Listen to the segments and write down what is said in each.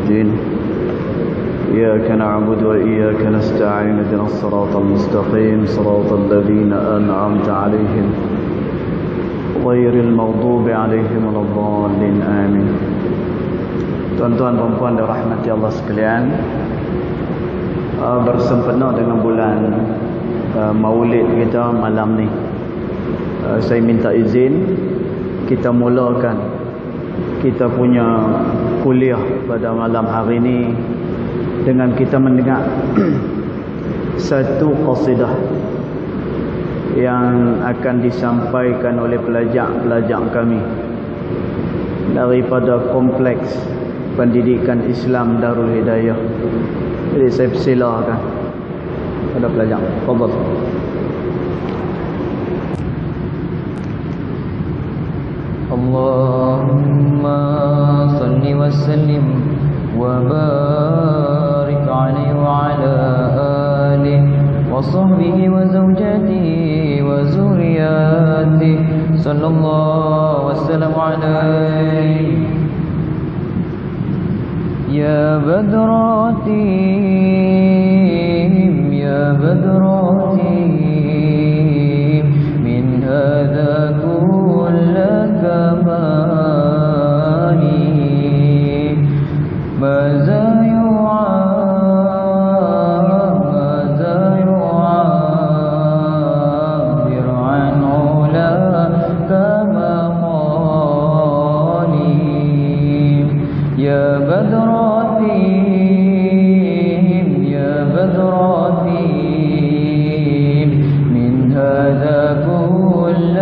الدين إياك نعبد وإياك نستعين اهدنا الصراط المستقيم صراط الذين أنعمت عليهم غير المغضوب عليهم ولا الضالين آمين. Tuan-tuan dan puan dirahmati Allah sekalian, bersempena dengan bulan Maulid kita malam ni, saya minta izin kita mulakan kita punya kuliah pada malam hari ni dengan kita mendengar satu qasidah yang akan disampaikan oleh pelajar-pelajar kami daripada kompleks pendidikan Islam Darul Hidayah. Jadi saya persilakan pada pelajar. Fadhal. Allahumma salli wa sallim wa barik alaihi wa ala alihi wa sahbihi wa zawjatihi wa zurriyatihi sallallahu wa sallam alaihi ya badratim ya badratim min hadha كماني ماذا يعبر عن علاك مقالي يا بدراتهم يا بدراتهم من هذا كل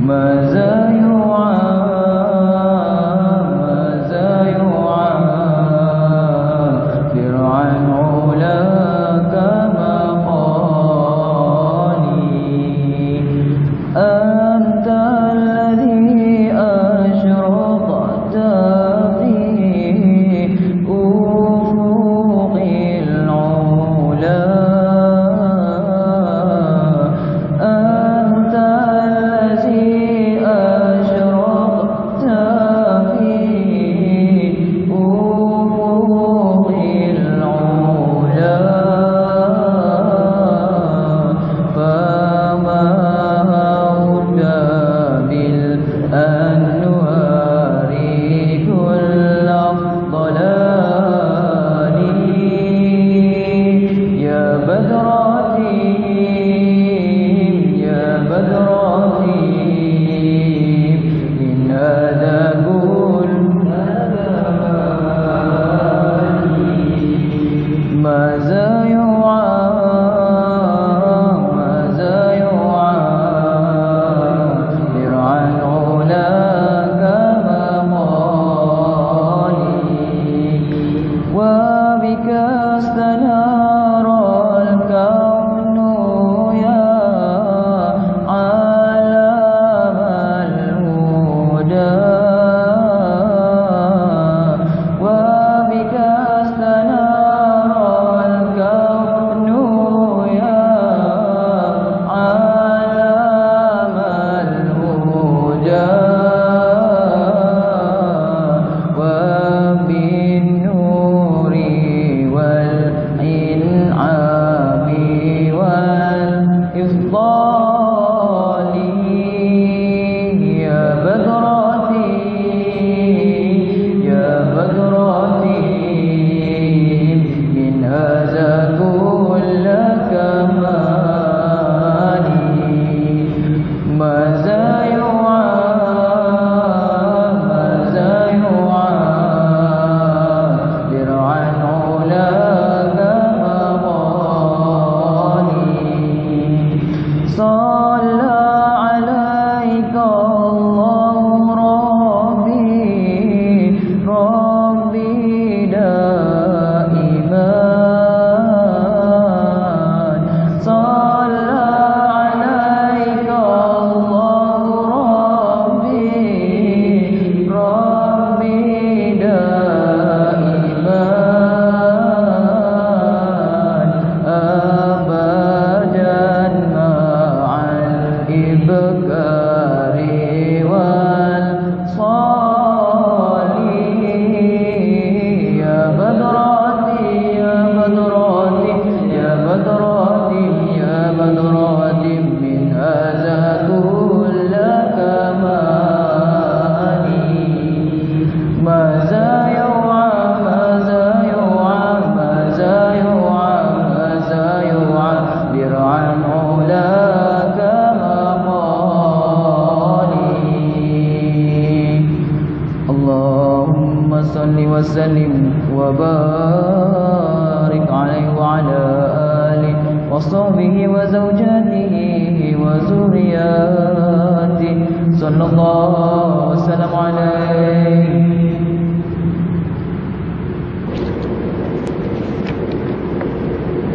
ماذا يعبر عن علاك مقالي أنت الذي أشرقت في أفق العلا So وسلم وبارك عليه وعلى آله وصحبه وزوجاته وذرياته صلى الله وسلم عليه.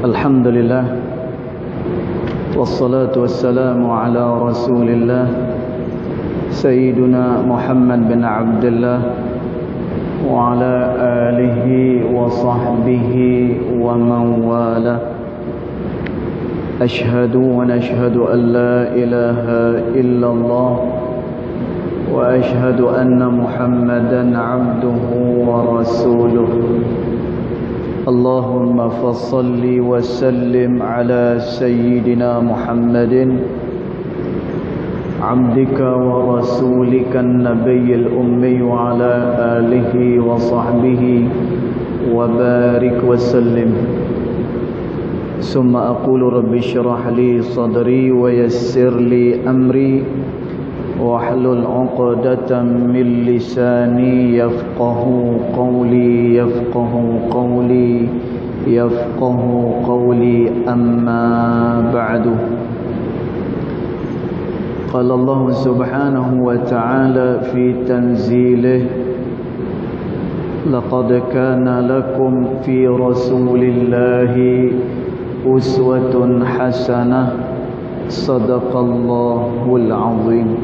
Alhamdulillah, wassalatu wassalamu ala rasulillah Sayyiduna Muhammad bin Abdullah wa ala alihi wa sahbihi wa man wala. Ashhadu wa nashhadu an la ilaha illallah wa ashhadu anna Muhammadan abduhu wa rasuluh. Allahumma fassalli wa sallim ala sayyidina Muhammadin abdika wa rasulika an-nabiyyil ummi wa ala alihi wa sahbihi wa barik wa sallim. Summa aqulu rabbi shrah li sadri wa yassir li amri wahlul 'uqdatam min lisani yafqahu qawli amma ba'du. Qala Allah subhanahu wa ta'ala fi tanzilih laqad kana lakum fi rasulillahi uswatun hasanah sadaqallahul azim.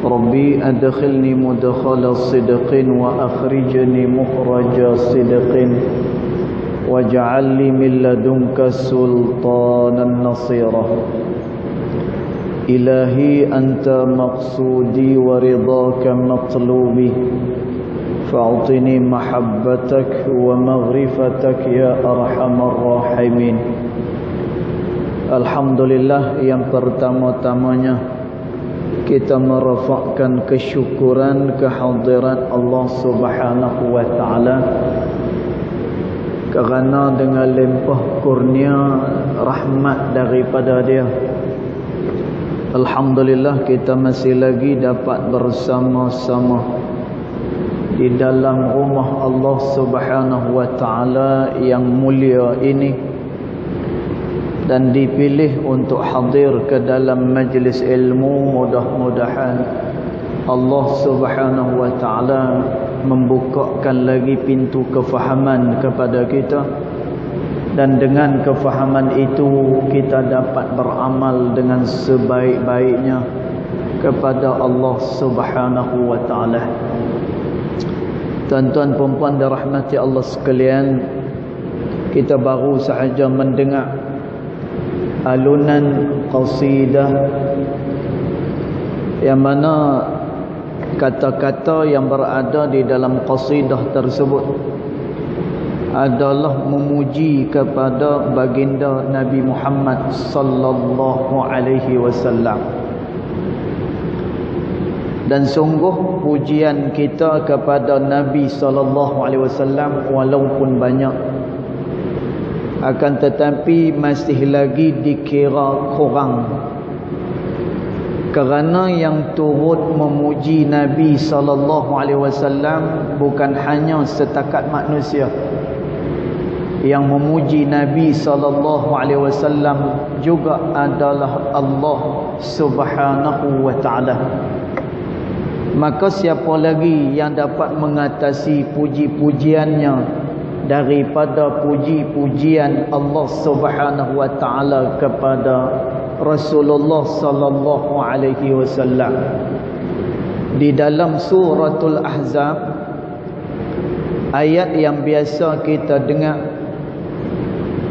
Rabbi adkhilni mudkhala sidqin wa akhrijni mukhraja sidqin waj'al li min ladunka sultanan nasira. Ilahi anta maqsudi wa ridaka matlubi fa'tini mahabbatak wa maghrifatak ya arhamar rahimin. Alhamdulillah, yang pertama-tamanya kita merafakkan kesyukuran kehadirat Allah Subhanahu wa ta'ala kerana dengan limpah kurnia rahmat daripada Dia, alhamdulillah kita masih lagi dapat bersama-sama di dalam rumah Allah Subhanahu wa ta'ala yang mulia ini, dan dipilih untuk hadir ke dalam majlis ilmu. Mudah-mudahan Allah Subhanahu wa ta'ala membukakan lagi pintu kefahaman kepada kita, dan dengan kefahaman itu kita dapat beramal dengan sebaik-baiknya kepada Allah Subhanahu wa ta'ala. Tuan-tuan perempuan dirahmati Allah sekalian, kita baru sahaja mendengar alunan qasidah yang mana kata-kata yang berada di dalam qasidah tersebut adalah memuji kepada baginda Nabi Muhammad sallallahu alaihi wasallam. Dan sungguh pujian kita kepada Nabi sallallahu alaihi wasallam walaupun banyak, akan tetapi masih lagi dikira kurang, kerana yang turut memuji Nabi sallallahu alaihi wasallam bukan hanya setakat manusia. Yang memuji Nabi sallallahu alaihi wasallam juga adalah Allah Subhanahu wa ta'ala. Maka siapa lagi yang dapat mengatasi puji-pujiannya daripada puji-pujian Allah Subhanahu wa ta'ala kepada Rasulullah sallallahu alaihi wasallam. Di dalam suratul Ahzab, ayat yang biasa kita dengar,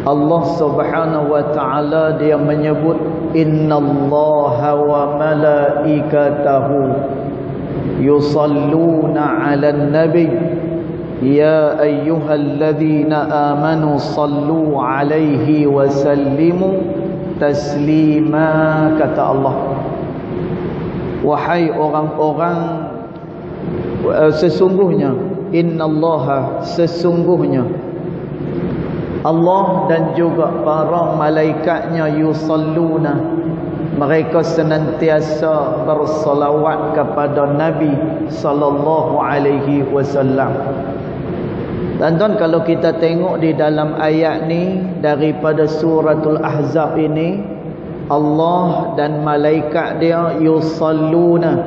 Allah Subhanahu wa ta'ala dia menyebut innallaha wa malaikatahu yusalluna 'alan nabi ya ayyuhalladzina amanu sallu 'alaihi wa sallimu taslima. Kata Allah, wahai orang-orang, sesungguhnya innallaha, sesungguhnya Allah dan juga para malaikatnya yusalluna, mereka senantiasa bersalawat kepada Nabi sallallahu alaihi wasallam. Tuan-tuan, kalau kita tengok di dalam ayat ni daripada suratul Ahzab ini, Allah dan malaikat dia yusalluna.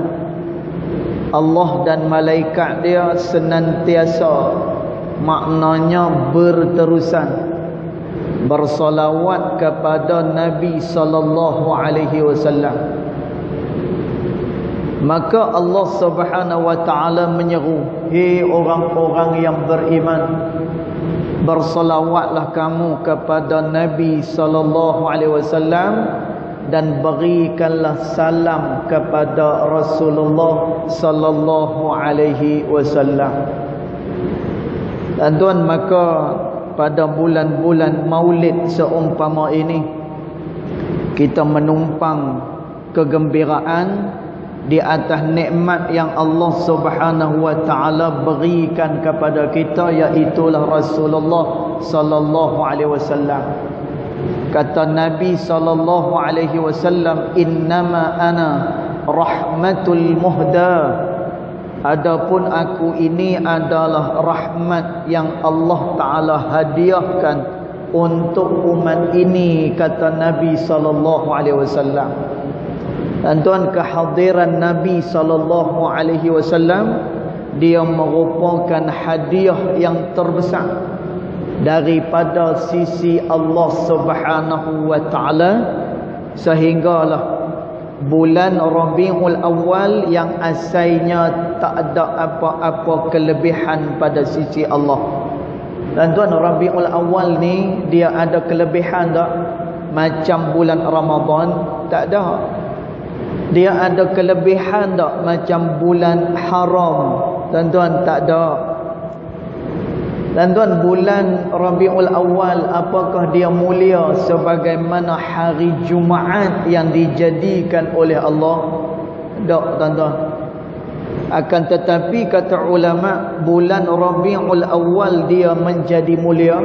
Allah dan malaikat dia senantiasa, maknanya berterusan, bersolawat kepada Nabi sallallahu alaihi wasallam. Maka Allah Subhanahu wa taala menyeru, "Hei orang-orang yang beriman, bersolawatlah kamu kepada Nabi sallallahu alaihi wasallam dan berikanlah salam kepada Rasulullah sallallahu alaihi wasallam." Dan tuan, maka pada bulan-bulan Maulid seumpama ini, kita menumpang kegembiraan di atas nikmat yang Allah Subhanahu wa taala berikan kepada kita, iaitulah Rasulullah sallallahu alaihi wasallam. Kata Nabi sallallahu alaihi wasallam, "Innama ana rahmatul muhda." Adapun aku ini adalah rahmat yang Allah taala hadiahkan untuk umat ini, kata Nabi sallallahu alaihi wasallam. Dan tuan, kehadiran Nabi sallallahu alaihi wasallam dia merupakan hadiah yang terbesar daripada sisi Allah Subhanahu wa taala, sehinggalah bulan Rabiul Awal yang asalnya tak ada apa-apa kelebihan pada sisi Allah. Dan tuan, Rabiul Awal ni dia ada kelebihan tak? Macam bulan Ramadan? Tak ada. Dia ada kelebihan tak macam bulan haram? Tuan-tuan, tak ada. Dan tuan, bulan Rabiul Awal apakah dia mulia sebagaimana hari Jumaat yang dijadikan oleh Allah? Tak, tuan-tuan. Akan tetapi kata ulama, bulan Rabiul Awal dia menjadi mulia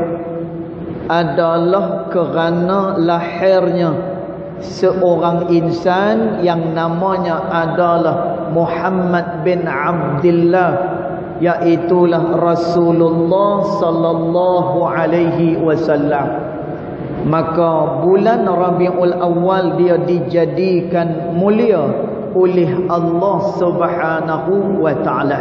adalah kerana lahirnya seorang insan yang namanya adalah Muhammad bin Abdullah, iaitulah Rasulullah sallallahu alaihi wasallam. Maka bulan Rabiul Awal dia dijadikan mulia oleh Allah Subhanahu wa taala.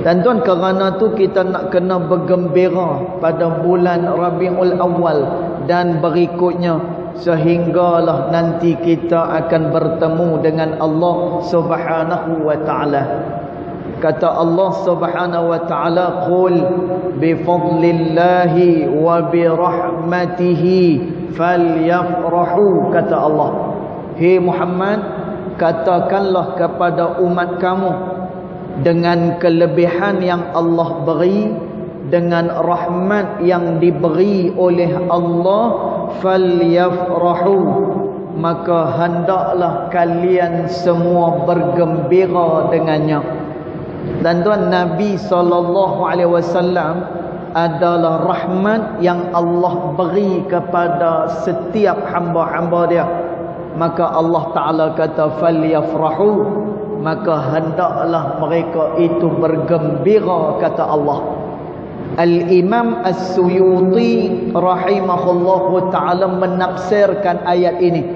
Dan tuan, kerana tu kita nak kena bergembira pada bulan Rabiul Awal dan berikutnya, sehinggalah nanti kita akan bertemu dengan Allah Subhanahu wa taala. Kata Allah Subhanahu wa taala, "Qul bi fadlillahi wa bi rahmatihi falyafrahu." Kata Allah, "Hei Muhammad, katakanlah kepada umat kamu, dengan kelebihan yang Allah beri, dengan rahmat yang diberi oleh Allah, falyafrahu, maka hendaklah kalian semua bergembira dengannya." Dan tuan, Nabi SAW adalah rahmat yang Allah beri kepada setiap hamba-hamba dia. Maka Allah Ta'ala kata falyafrahu, maka hendaklah mereka itu bergembira, kata Allah. Al-Imam As-Suyuti rahimahullahu ta'ala menafsirkan ayat ini,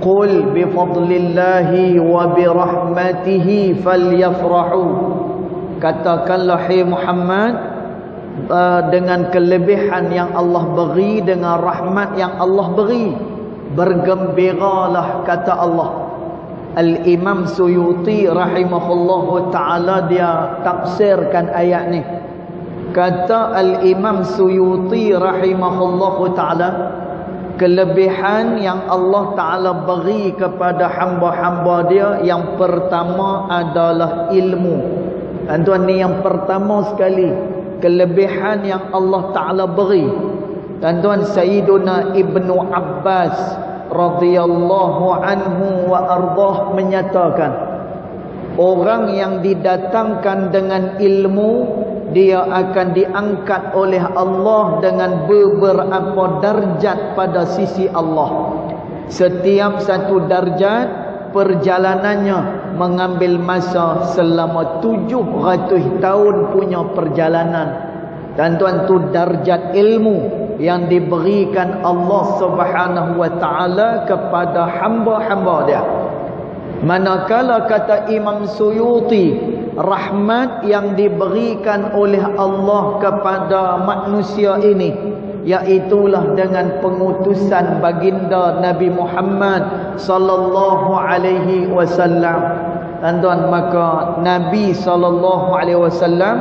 "Qul bi fadlillahi wa bi rahmatihi falyafrahu." Katakanlah, hai Muhammad, dengan kelebihan yang Allah beri, dengan rahmat yang Allah beri, bergembiralah, kata Allah. Al-Imam Suyuti rahimahullahu ta'ala dia tafsirkan ayat ni. Kata Al-Imam Suyuti rahimahullahu ta'ala, kelebihan yang Allah Ta'ala beri kepada hamba-hamba dia, yang pertama adalah ilmu. Dan tuan, ni yang pertama sekali kelebihan yang Allah Ta'ala beri. Dan tuan, Sayyiduna Ibnu Abbas radhiyallahu anhu wa ardah menyatakan, orang yang didatangkan dengan ilmu, dia akan diangkat oleh Allah dengan beberapa darjat pada sisi Allah. Setiap satu darjat perjalanannya mengambil masa selama 700 tahun punya perjalanan. Tuan-tuan, tu darjat ilmu yang diberikan Allah Subhanahu wa taala kepada hamba-hamba dia. Manakala kata Imam Suyuti, rahmat yang diberikan oleh Allah kepada manusia ini, iaitulah dengan pengutusan baginda Nabi Muhammad sallallahu alaihi wasallam. Tuan-tuan, maka Nabi sallallahu alaihi wasallam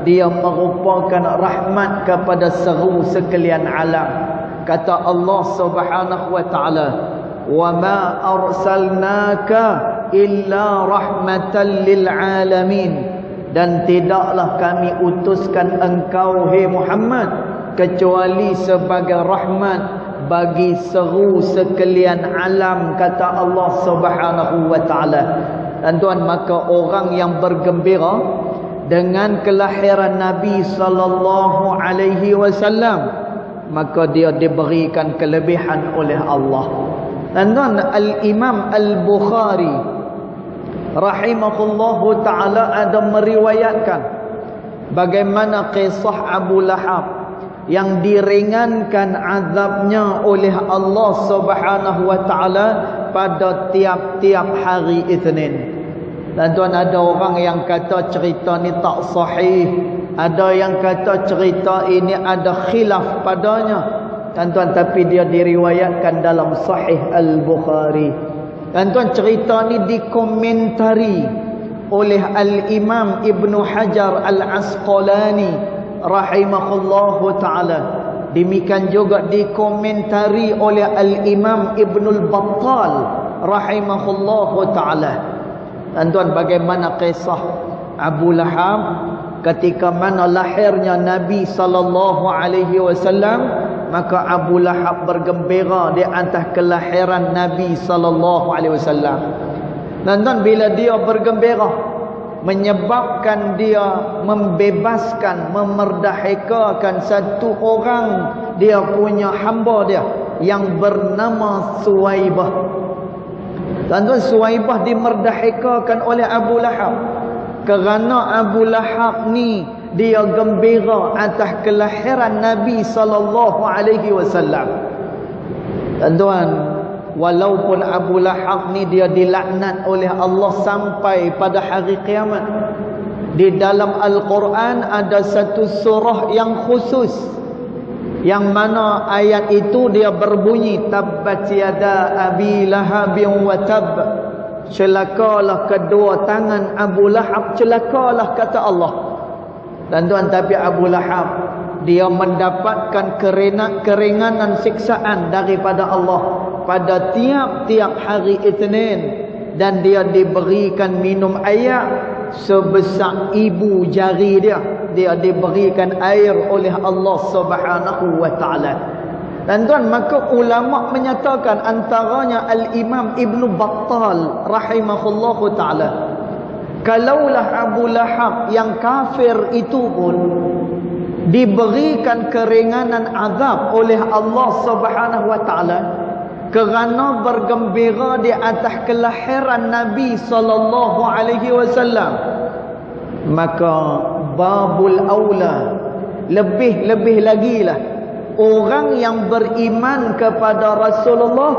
dia merupakan rahmat kepada seluruh sekalian alam. Kata Allah Subhanahu wa taala, "Wa ma arsalnaka illa rahmatan lil alamin." Dan tidaklah kami utuskan engkau, hai Muhammad, kecuali sebagai rahmat bagi seluruh sekalian alam, kata Allah Subhanahu wa taala. Dan tuan, maka orang yang bergembira dengan kelahiran Nabi sallallahu alaihi wasallam, maka dia diberikan kelebihan oleh Allah. Dan tuan, Al-Imam Al-Bukhari rahimahullahu taala ada meriwayatkan bagaimana kisah Abu Lahab yang diringankan azabnya oleh Allah Subhanahu wa taala pada tiap-tiap hari Isnin. Dan tuan, ada orang yang kata cerita ni tak sahih, ada yang kata cerita ini ada khilaf padanya. Dan tuan, tapi dia diriwayatkan dalam Sahih Al-Bukhari. Dan tuan, cerita ni dikomentari oleh Al-Imam Ibn Hajar Al-Asqalani rahimahullahu ta'ala. Demikian juga dikomentari oleh Al-Imam Ibn Al-Battal rahimahullahu ta'ala. Dan tuan, bagaimana kisah Abu Lahab ketika mana lahirnya Nabi sallallahu alaihi wasallam, maka Abu Lahab bergembira di atas kelahiran Nabi sallallahu alaihi wasallam. Dan tuan, bila dia bergembira, menyebabkan dia membebaskan, memerdahikakan satu orang dia punya hamba dia yang bernama Suwaibah. Tuan-tuan, Suwaibah dimerdahikakan oleh Abu Lahab kerana Abu Lahab ni dia gembira atas kelahiran Nabi sallallahu alaihi wasallam. Tuan-tuan, walaupun Abu Lahab ni dia dilaknat oleh Allah sampai pada hari kiamat, di dalam Al-Quran ada satu surah yang khusus, yang mana ayat itu dia berbunyi, tabbat yada abi lahabin wa tab, celakalah kedua tangan Abu Lahab, celakalah, kata Allah. Dan tuan, tapi Abu Lahab dia mendapatkan keringanan siksaan daripada Allah pada tiap-tiap hari Isnin, dan dia diberikan minum air sebesar ibu jari dia. Dia diberikan air oleh Allah Subhanahu wa taala. Dan tuan, maka ulama menyatakan, antaranya Al-Imam Ibn Battal rahimahullahu taala, kalaulah Abu Lahab yang kafir itu pun diberikan keringanan azab oleh Allah Subhanahu wa taala kerana bergembira di atas kelahiran Nabi sallallahu alaihi wasallam, maka babul aula, lebih lagi lah orang yang beriman kepada Rasulullah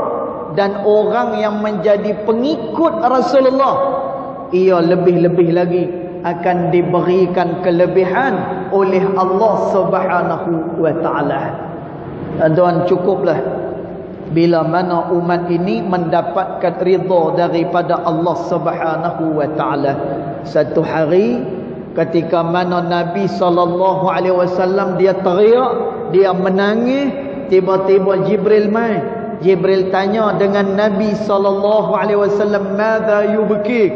dan orang yang menjadi pengikut Rasulullah, ia lebih lagi akan diberikan kelebihan oleh Allah Subhanahu wa taala. Tuan, cukuplah bila mana umat ini mendapatkan ridha daripada Allah Subhanahu wa taala. Satu hari ketika mana Nabi sallallahu alaihi wasallam dia teriak, dia menangis, tiba-tiba Jibril mai. Jibril tanya dengan Nabi sallallahu alaihi wasallam, "Madza yubkik?"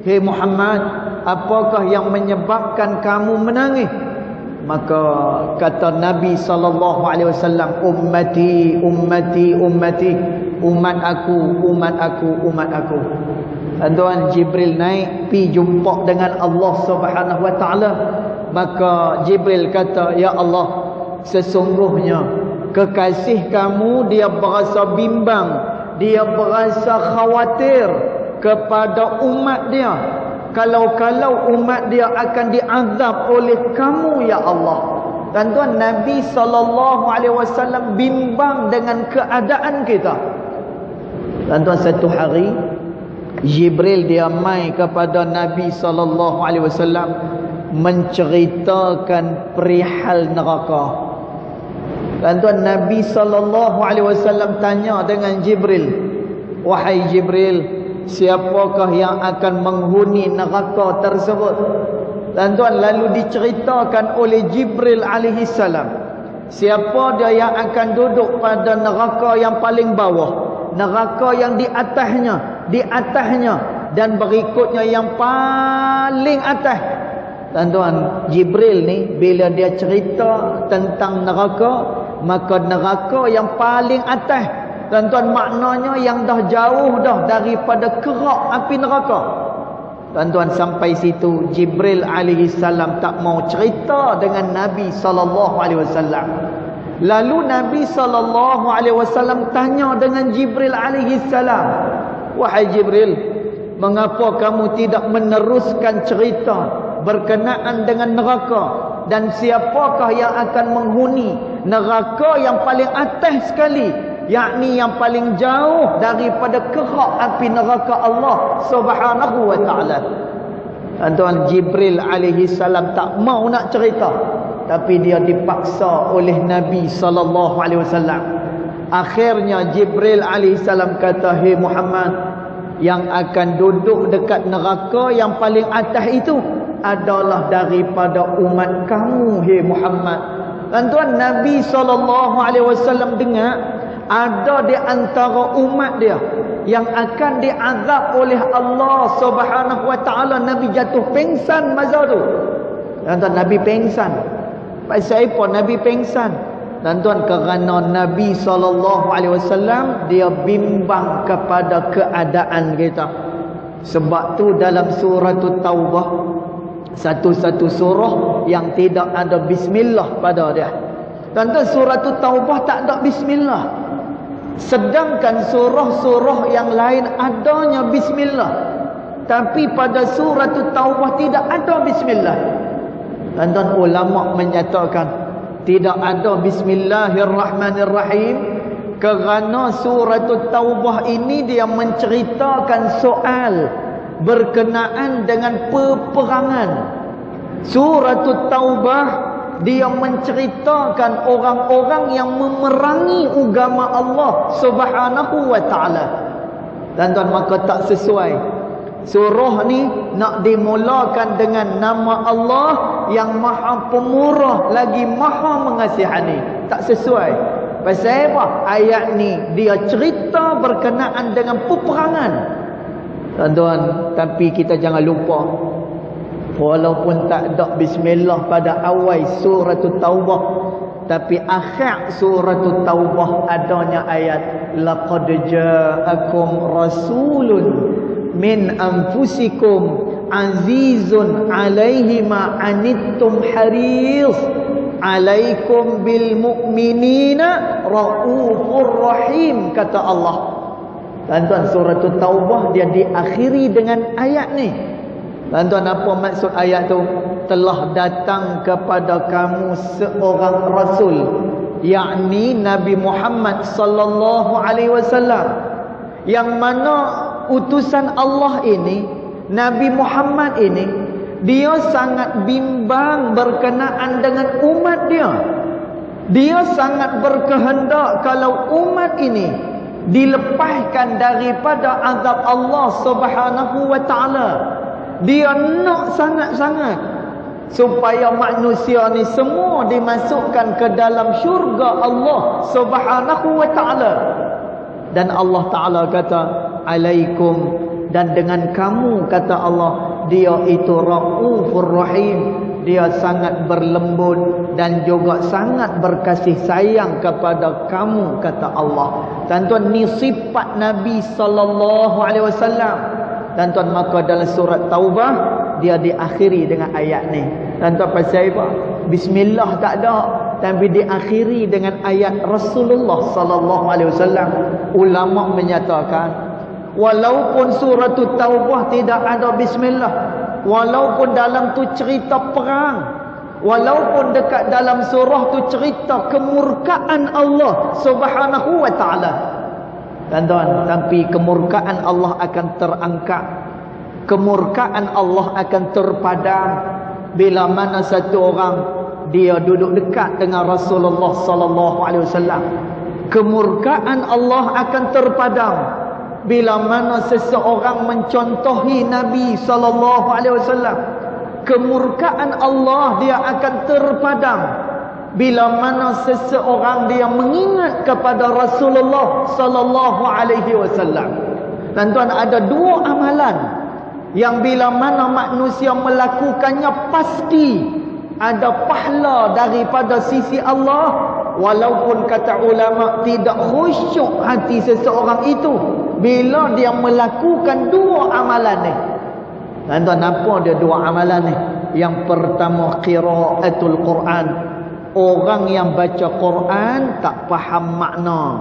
Hei Muhammad, apakah yang menyebabkan kamu menangis? Maka kata Nabi sallallahu alaihi wasallam, ummati, ummati, ummati, umat aku. Tuan, Jibril naik pi jumpa dengan Allah Subhanahu wa taala. Maka Jibril kata, ya Allah, sesungguhnya kekasih kamu dia berasa bimbang, dia berasa khawatir kepada umat dia, kalau umat dia akan diazab oleh kamu, ya Allah. Tuan-tuan, Nabi SAW bimbang dengan keadaan kita. Tuan-tuan, satu hari Jibril dia mai kepada Nabi SAW menceritakan perihal neraka. Tuan-tuan, Nabi SAW tanya dengan Jibril, "Wahai Jibril, siapakah yang akan menghuni neraka tersebut?" Tuan-tuan, lalu diceritakan oleh Jibril alaihi salam, siapa dia yang akan duduk pada neraka yang paling bawah, neraka yang di atasnya dan berikutnya yang paling atas. Tuan-tuan, Jibril ni bila dia cerita tentang neraka, maka neraka yang paling atas, tuan-tuan, maknanya yang dah jauh dah daripada kerak api neraka. Tuan-tuan, sampai situ Jibril alaihi salam tak mau cerita dengan Nabi SAW. Lalu Nabi SAW tanya dengan Jibril alaihi salam, "Wahai Jibril, mengapa kamu tidak meneruskan cerita berkenaan dengan neraka dan siapakah yang akan menghuni neraka yang paling atas sekali, yakni yang paling jauh daripada kerak api neraka Allah Subhanahu wa taala?" Tuan, Jibril alaihi salam tak mau nak cerita, tapi dia dipaksa oleh Nabi SAW. Akhirnya Jibril alaihi salam kata, "Hei Muhammad, yang akan duduk dekat neraka yang paling atas itu adalah daripada umat kamu, hei Muhammad." Tuan-tuan, Nabi SAW dengar ada di antara umat dia yang akan diazab oleh Allah Subhanahu wa taala. Nabi jatuh pengsan masa tu. Tuan-tuan, Nabi pengsan. Pasal apa Nabi pengsan? Tuan-tuan, kerana Nabi SAW dia bimbang kepada keadaan kita. Sebab tu dalam surah Taubah, satu-satu surah yang tidak ada bismillah pada dia. Tuan-tuan, surah Taubah tak ada bismillah. Sedangkan surah-surah yang lain adanya bismillah, tapi pada surah Taubah tidak ada bismillah. Tuan-tuan, ulama menyatakan tidak ada bismillahirrahmanirrahim kerana surah Taubah ini dia menceritakan soal berkenaan dengan peperangan. Surah Taubah dia menceritakan orang-orang yang memerangi agama Allah Subhanahu wa taala. Tuan-tuan, maka tak sesuai surah ni nak dimulakan dengan nama Allah yang Maha Pemurah lagi Maha Mengasihani. Tak sesuai. Pasal apa? Ayat ni dia cerita berkenaan dengan peperangan. Tuan-tuan, tapi kita jangan lupa, walaupun tak ada bismillah pada awal surah Taubah, tapi akhir surah Taubah adanya ayat, "Laqad ja'akum rasulun min anfusikum azizun 'alaihi ma 'anittum haris 'alaikum bil mu'minina raufur rahim," kata Allah. Tuan-tuan, surah Taubah dia diakhiri dengan ayat ni. Tuan-tuan, apa maksud ayat tu? Telah datang kepada kamu seorang rasul, yakni Nabi Muhammad sallallahu alaihi wasallam, yang mana utusan Allah ini, Nabi Muhammad ini, dia sangat bimbang berkenaan dengan umat dia. Dia sangat berkehendak kalau umat ini dilepaskan daripada azab Allah Subhanahu wa taala. Dia nak sangat-sangat supaya manusia ni semua dimasukkan ke dalam syurga Allah Subhanahu wa taala. Dan Allah Taala kata, "Alaikum," dan dengan kamu, kata Allah, dia itu Raufur Rahim, dia sangat berlembut dan juga sangat berkasih sayang kepada kamu, kata Allah. Tuan-tuan, ni sifat Nabi sallallahu alaihi wasallam. Tuan-tuan, maka dalam surat Taubah dia diakhiri dengan ayat ni. Tuan-tuan, pasal apa? Bismillah tak ada, tapi diakhiri dengan ayat Rasulullah sallallahu alaihi wasallam. Ulama menyatakan walaupun surah Taubah tidak ada bismillah, walaupun dalam tu cerita perang, Walaupun dekat dalam surah tu cerita kemurkaan Allah Subhanahu wa ta'ala. Tuan-tuan, tapi kemurkaan Allah akan terangkat. Kemurkaan Allah akan terpadam bila mana satu orang dia duduk dekat dengan Rasulullah sallallahu alaihi wasallam. Kemurkaan Allah akan terpadam bila mana seseorang mencontohi Nabi sallallahu alaihi wasallam. Kemurkaan Allah dia akan terpadam bila mana seseorang dia mengingat kepada Rasulullah sallallahu alaihi wasallam. Tuan-tuan, ada dua amalan yang bila mana manusia melakukannya pasti ada pahala daripada sisi Allah, walaupun kata ulama tidak khusyuk hati seseorang itu bila dia melakukan dua amalan ni. Tuan-tuan, apa dia dua amalan ni? Yang pertama, qiraatul Quran. Orang yang baca Quran tak faham makna.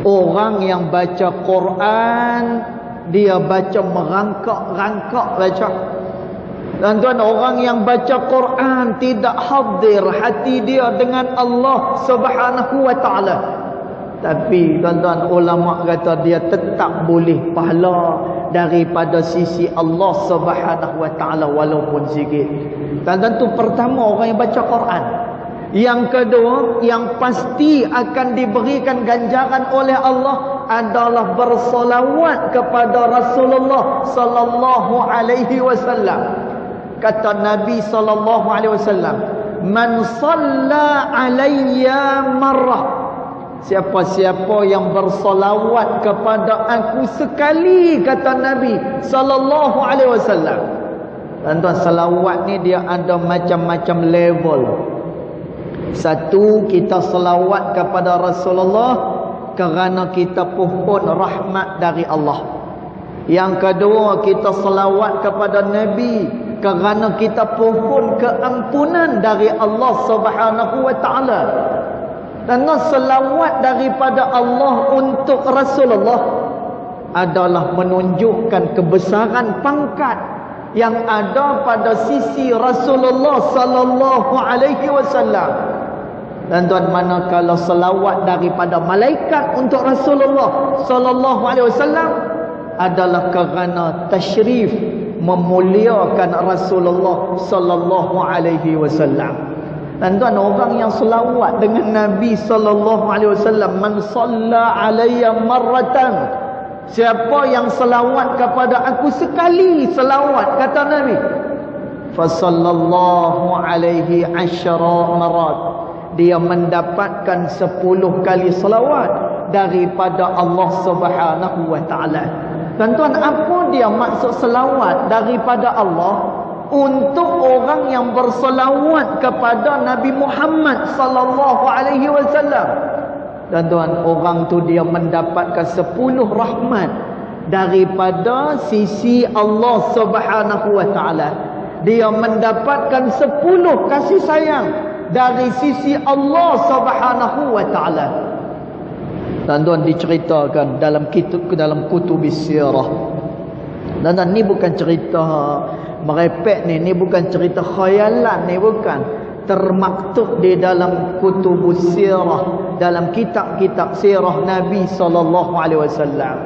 Orang yang baca Quran dia baca merangkak-rangkak baca. Tuan-tuan, orang yang baca Quran tidak hadir hati dia dengan Allah Subhanahu wa ta'ala. Tapi tuan-tuan, ulama kata dia tetap boleh pahala daripada sisi Allah Subhanahu wa ta'ala walaupun sikit. Tuan-tuan, tu pertama orang yang baca Quran. Yang kedua, yang pasti akan diberikan ganjaran oleh Allah adalah bersolawat kepada Rasulullah sallallahu alaihi wasallam. Kata Nabi sallallahu alaihi wasallam, "Man shalla alayya marrah." Siapa-siapa yang bersolawat kepada aku sekali, kata Nabi sallallahu alaihi wasallam. Tuan-tuan, selawat ni dia ada macam-macam level. Satu, kita selawat kepada Rasulullah kerana kita pohon rahmat dari Allah. Yang kedua, kita selawat kepada Nabi kerana kita pohon keampunan dari Allah Subhanahu wa ta'ala. Dan selawat daripada Allah untuk Rasulullah adalah menunjukkan kebesaran pangkat yang ada pada sisi Rasulullah sallallahu alaihi wasallam. Dan tuan, manakala selawat daripada malaikat untuk Rasulullah sallallahu alaihi wasallam adalah kerana tasyrif, memuliakan Rasulullah sallallahu alaihi wasallam. Dan tuan, orang yang selawat dengan Nabi sallallahu alaihi wasallam, man shalla alayya marratan, siapa yang selawat kepada aku sekali, selawat kata Nabi, fa sallallahu alaihi asyara marat, dia mendapatkan 10 kali selawat daripada Allah Subhanahu wa ta'ala. Tuan-tuan, apa dia maksud selawat daripada Allah? Untuk orang yang berselawat kepada Nabi Muhammad sallallahu alaihi wasallam. Tuan-tuan, orang tu dia mendapatkan 10 rahmat daripada sisi Allah Subhanahu wa ta'ala. Dia mendapatkan 10 kasih sayang dari sisi Allah Subhanahu wa ta'ala. Tuan-tuan, diceritakan dalam kutubis sirah. Dan ni bukan cerita merepek ni bukan cerita khayalan, ni bukan. Termaktub di dalam kutubus sirah, dalam kitab-kitab sirah Nabi sallallahu alaihi wasallam.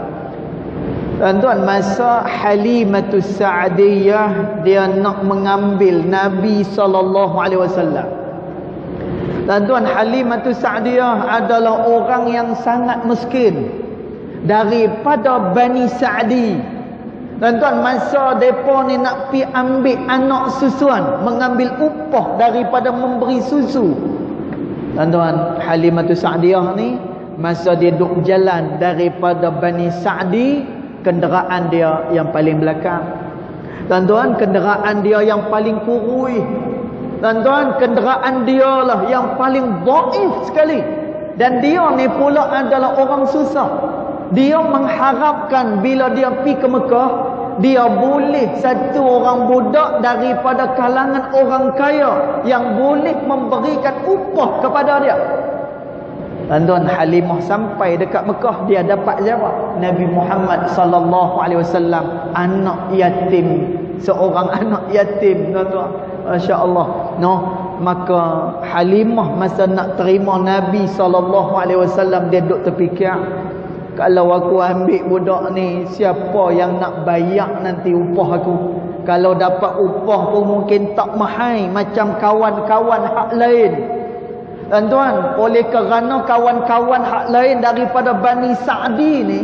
Tuan-tuan, masa Halimatus Sa'diyah dia nak mengambil Nabi sallallahu alaihi wasallam. Tuan-tuan, Halimatus Sa'diyah adalah orang yang sangat miskin daripada Bani Sa'di. Tuan-tuan, masa mereka ni nak pi ambil anak susuan, mengambil upah daripada memberi susu. Tuan-tuan, Halimatus Sa'diyah ni masa dia duduk jalan daripada Bani Sa'di, kenderaan dia yang paling belakang. Tuan-tuan, kenderaan dia yang paling kurui. Tuan-tuan, kenderaan dia lah yang paling dhaif sekali. Dan dia ni pula adalah orang susah. Dia mengharapkan bila dia pergi ke Mekah, dia boleh satu orang budak daripada kalangan orang kaya yang boleh memberikan upah kepada dia. Tuan-tuan, Halimah sampai dekat Mekah, dia dapat jawab, Nabi Muhammad sallallahu alaihi wasallam anak yatim seorang anak yatim, tuan-tuan. Masya-Allah. Maka Halimah masa nak terima Nabi SAW, dia duduk terfikir, kalau aku ambil budak ni, siapa yang nak bayar nanti upah aku? Kalau dapat upah pun mungkin tak mahal macam kawan-kawan hak lain. Tuan-tuan, oleh kerana kawan-kawan hak lain daripada Bani Sa'di ni,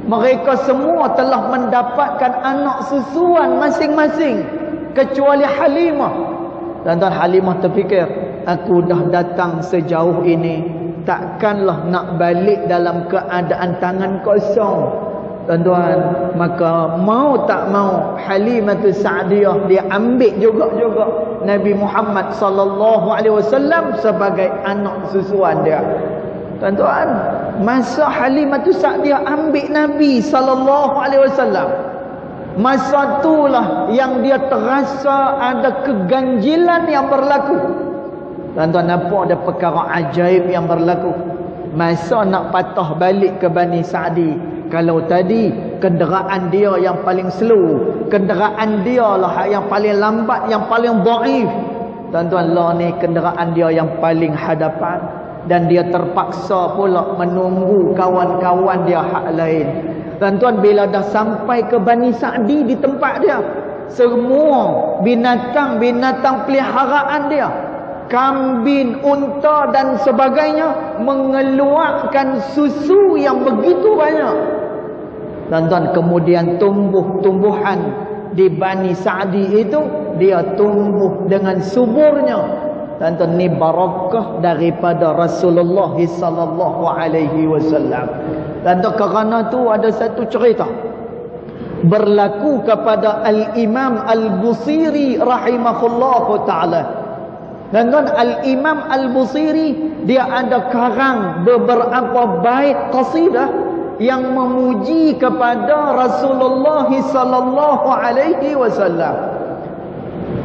mereka semua telah mendapatkan anak susuan masing-masing kecuali Halimah. Tuan-tuan, Halimah terfikir, aku dah datang sejauh ini, takkanlah nak balik dalam keadaan tangan kosong. Tuan-tuan, maka mau tak mau Halimatus Sa'diyah dia ambil juga Nabi Muhammad sallallahu alaihi wasallam sebagai anak susuan dia. Tuan-tuan, masa Halimatus Sa'diyah ambil Nabi sallallahu alaihi wasallam, masa itulah yang dia terasa ada keganjilan yang berlaku. Tuan-tuan, nampak ada perkara ajaib yang berlaku. Masa nak patah balik ke Bani Sa'di, kalau tadi kenderaan dia yang paling slow, kenderaan dia lah yang paling lambat, yang paling dhaif. Tuan-tuan, lah ni kenderaan dia yang paling hadapan, dan dia terpaksa pula menunggu kawan-kawan dia hak lain. Tuan-tuan, bila dah sampai ke Bani Sa'di, di tempat dia, semua binatang-binatang peliharaan dia, kambing, unta dan sebagainya, mengeluarkan susu yang begitu banyak. Tuan-tuan, kemudian tumbuhan di Bani Sa'di itu, dia tumbuh dengan suburnya. Tuan-tuan, ni barakah daripada Rasulullah sallallahu alaihi wasallam. Tuan-tuan, kerana tu ada satu cerita berlaku kepada Al-Imam Al-Busiri rahimahullahu ta'ala. Tuan-tuan, Al-Imam Al-Busiri dia ada karang beberapa bait qasidah yang memuji kepada Rasulullah sallallahu alaihi wasallam.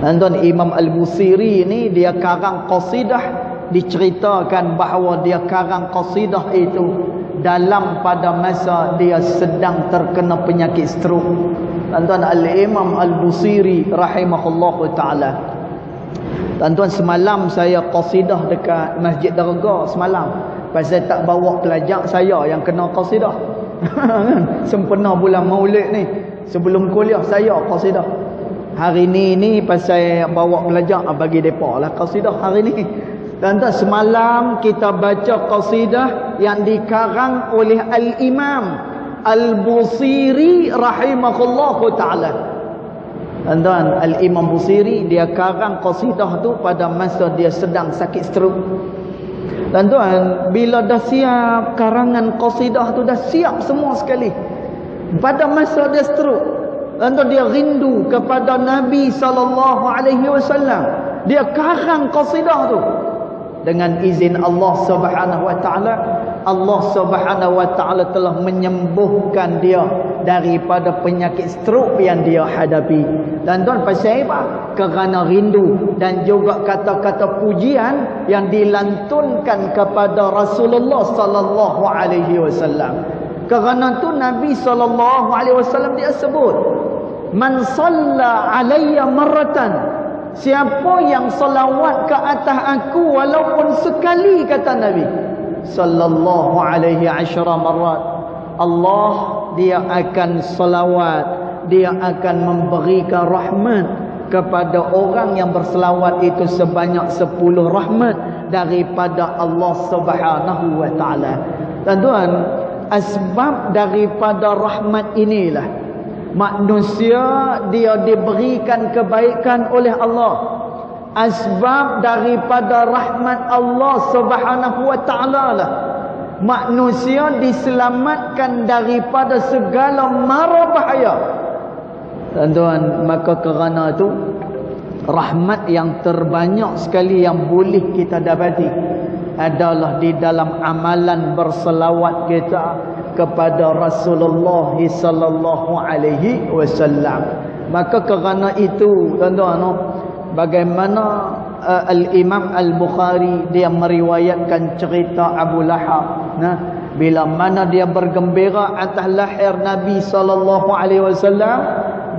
Tuan-tuan, Imam Al-Busiri ni dia karang qasidah, diceritakan bahawa dia karang qasidah itu dalam pada masa dia sedang terkena penyakit stroke. Tuan-tuan, Al-Imam Al-Busiri rahimahullahu ta'ala. Tuan-tuan, semalam saya qasidah dekat Masjid Dargah semalam. Pasal tak bawa pelajar saya yang kena qasidah. Sempena bulan Maulid ni, sebelum kuliah saya qasidah. Hari ni pasal bawa pelajar, bagi depa lah qasidah hari ni. Tuan-tuan, semalam kita baca qasidah yang dikarang oleh Al-Imam Al-Busiri rahimahullahu ta'ala. Tuan-tuan, Al-Imam Busiri dia karang qasidah tu pada masa dia sedang sakit stroke. Tuan-tuan, bila dah siap karangan qasidah tu, dah siap semua sekali, pada masa dia stroke, tuan-tuan, dia rindu kepada Nabi sallallahu alaihi wasallam. Dia karang qasidah tu. Dengan izin Allah Subhanahu wa taala, Allah Subhanahu wa taala telah menyembuhkan dia daripada penyakit stroke yang dia hadapi. Dan tuan, pasal apa? Kerana rindu dan juga kata-kata pujian yang dilantunkan kepada Rasulullah sallallahu alaihi wasallam. Kerana tu Nabi sallallahu alaihi wasallam dia sebut, man salla alayya marratan, siapa yang salawat ke atas aku walaupun sekali, kata Nabi sallallahu alaihi asyara marat, Allah dia akan salawat, dia akan memberikan rahmat kepada orang yang berselawat itu sebanyak 10 rahmat daripada Allah Subhanahu wa taala. Tuan-tuan, asbab daripada rahmat inilah manusia dia diberikan kebaikan oleh Allah. Asbab daripada rahmat Allah Subhanahu wa taala lah manusia diselamatkan daripada segala mara bahaya. Tuan-tuan, maka kerana itu rahmat yang terbanyak sekali yang boleh kita dapati adalah di dalam amalan berselawat kita kepada Rasulullah sallallahu alaihi wasallam. Maka kerana itu, tuan-tuan, bagaimana Al-Imam Al-Bukhari dia meriwayatkan cerita Abu Lahab, bila mana dia bergembira atas lahir Nabi sallallahu alaihi wasallam,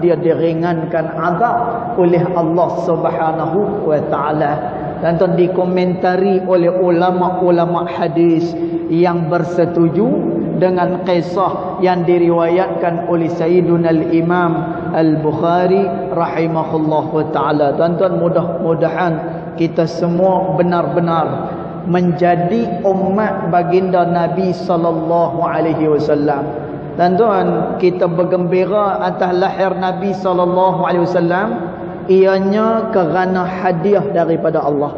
dia diringankan azab oleh Allah Subhanahu wa taala. Dan tu dikomentari oleh ulama-ulama hadis yang bersetuju dengan kisah yang diriwayatkan oleh Sayyiduna al-Imam Al-Bukhari rahimahullahu taala. Tuan-tuan, mudah-mudahan kita semua benar-benar menjadi umat baginda Nabi sallallahu alaihi wasallam. Tuan-tuan, kita bergembira atas lahir Nabi sallallahu alaihi wasallam ianya kerana hadiah daripada Allah.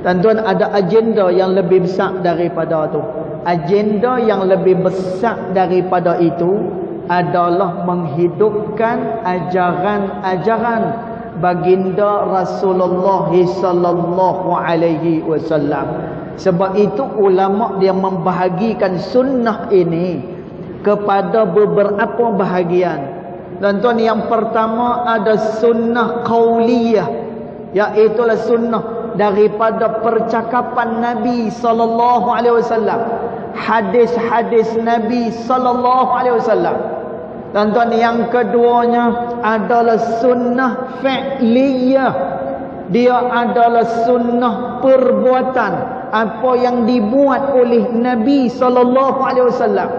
Tuan-tuan, ada agenda yang lebih besar daripada itu. Agenda yang lebih besar daripada itu adalah menghidupkan ajaran-ajaran baginda Rasulullah sallallahu alaihi wasallam. Sebab itu ulama dia membahagikan sunnah ini kepada beberapa bahagian. Tuan-tuan, yang pertama ada sunnah qauliyah, iaitu sunnah daripada percakapan Nabi sallallahu alaihi wasallam, hadis-hadis Nabi sallallahu alaihi wasallam. Tuan-tuan, yang keduanya adalah sunnah fi'liyah. Dia adalah sunnah perbuatan, apa yang dibuat oleh Nabi sallallahu alaihi wasallam.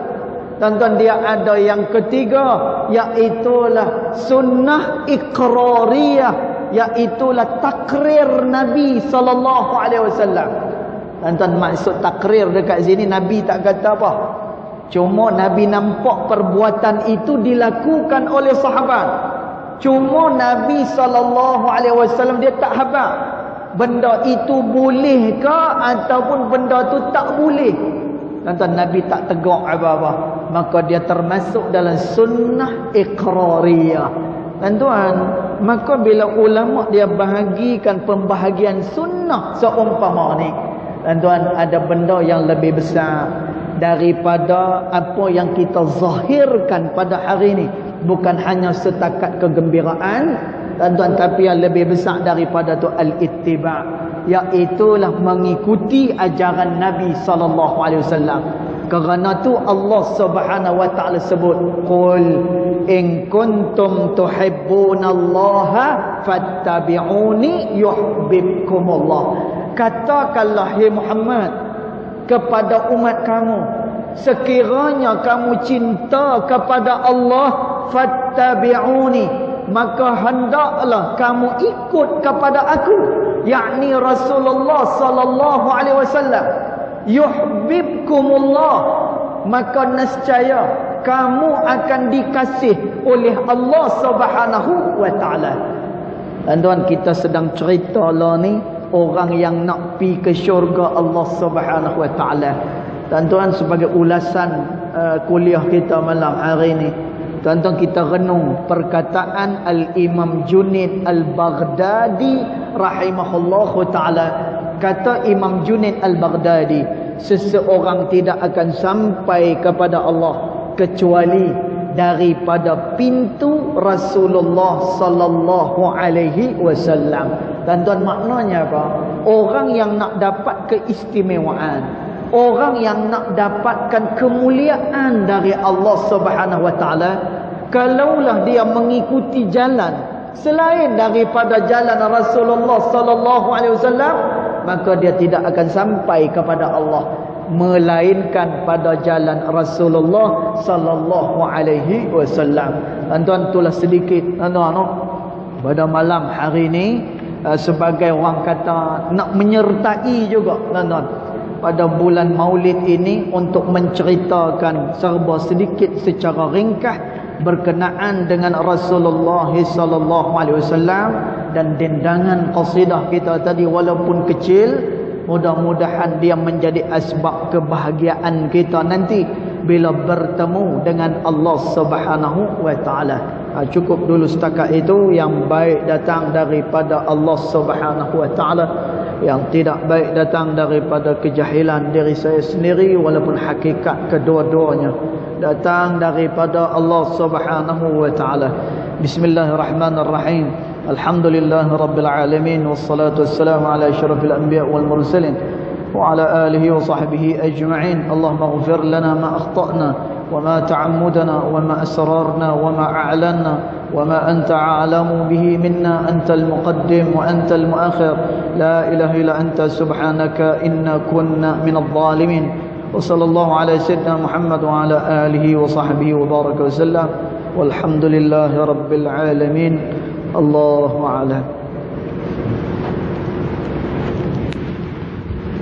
Tuan-tuan, dia ada yang ketiga, iaitulah sunnah iqrariyah, iaitulah takrir Nabi sallallahu alaihi wasallam. Tuan-tuan, maksud takrir dekat sini Nabi tak kata apa. Cuma Nabi nampak perbuatan itu dilakukan oleh sahabat. Cuma Nabi sallallahu alaihi wasallam dia tak habaq benda itu boleh ke ataupun benda tu tak boleh. Tuan-tuan, Nabi tak tegak apa-apa. Maka dia termasuk dalam sunnah iqrariyah. Tuan-tuan, maka bila ulama dia bahagikan pembahagian sunnah seumpama ni, tuan-tuan, ada benda yang lebih besar daripada apa yang kita zahirkan pada hari ini. Bukan hanya setakat kegembiraan, tuan-tuan, tapi yang lebih besar daripada tu al-ittiba', iaitulah mengikuti ajaran Nabi sallallahu alaihi wasallam. Kerana tu Allah Subhanahu wa taala sebut, qul in kuntum tuhibbunallaha fattabi'uni yuhibbukumullah. Katakanlah hai Muhammad kepada umat kamu, sekiranya kamu cinta kepada Allah, fattabi'uni, maka hendaklah kamu ikut kepada aku, yakni Rasulullah sallallahu alaihi wasallam. Yuhibbukumullah, maka nescaya kamu akan dikasih oleh Allah Subhanahu wa taala. Tuan-tuan, kita sedang cerita lah ni orang yang nak pi ke syurga Allah Subhanahu wa taala. Tuan-tuan, sebagai ulasan kuliah kita malam hari ni, tuan-tuan, kita renung perkataan Al-Imam Junaid Al-Baghdadi rahimahullahu ta'ala. Kata Imam Junaid Al-Baghdadi, seseorang tidak akan sampai kepada Allah kecuali daripada pintu Rasulullah sallallahu alaihi wasallam. Tuan-tuan, maknanya apa? Orang yang nak dapat keistimewaan, orang yang nak dapatkan kemuliaan dari Allah Subhanahu wa taala, kalaulah dia mengikuti jalan selain daripada jalan Rasulullah sallallahu alaihi wasallam, maka dia tidak akan sampai kepada Allah melainkan pada jalan Rasulullah sallallahu alaihi wasallam. Tuan-tuan, itulah sedikit tuan-tuan pada malam hari ini sebagai orang kata nak menyertai juga tuan-tuan pada bulan Maulid ini untuk menceritakan serba sedikit secara ringkas berkenaan dengan Rasulullah sallallahu alaihi wasallam. Dan dendangan qasidah kita tadi walaupun kecil, mudah-mudahan dia menjadi asbab kebahagiaan kita nanti bila bertemu dengan Allah Subhanahu wa taala. Cukup dulu setakat itu. Yang baik datang daripada Allah Subhanahu wa taala, yang tidak baik datang daripada kejahilan diri saya sendiri, walaupun hakikat kedua-duanya datang daripada Allah Subhanahu wa taala. Bismillahirrahmanirrahim. Alhamdulillah Rabbil Alamin, wassalatu wassalamu ala asyrafil anbiya wal mursalin wa ala alihi wa sahbihi ajma'in. Allahumma ighfir lana ma akhtana wa ma ta'ammudana wa ma asrarna wa ma a'lanna وما أنت أعلم به منا أنت المقدم وأنت المؤخر لا إله إلا أنت سبحانك إنا كنا من الظالمين وصلى الله على سيدنا محمد وعلى آله وصحبه وبارك وسلم والحمد لله رب العالمين الله أعلم.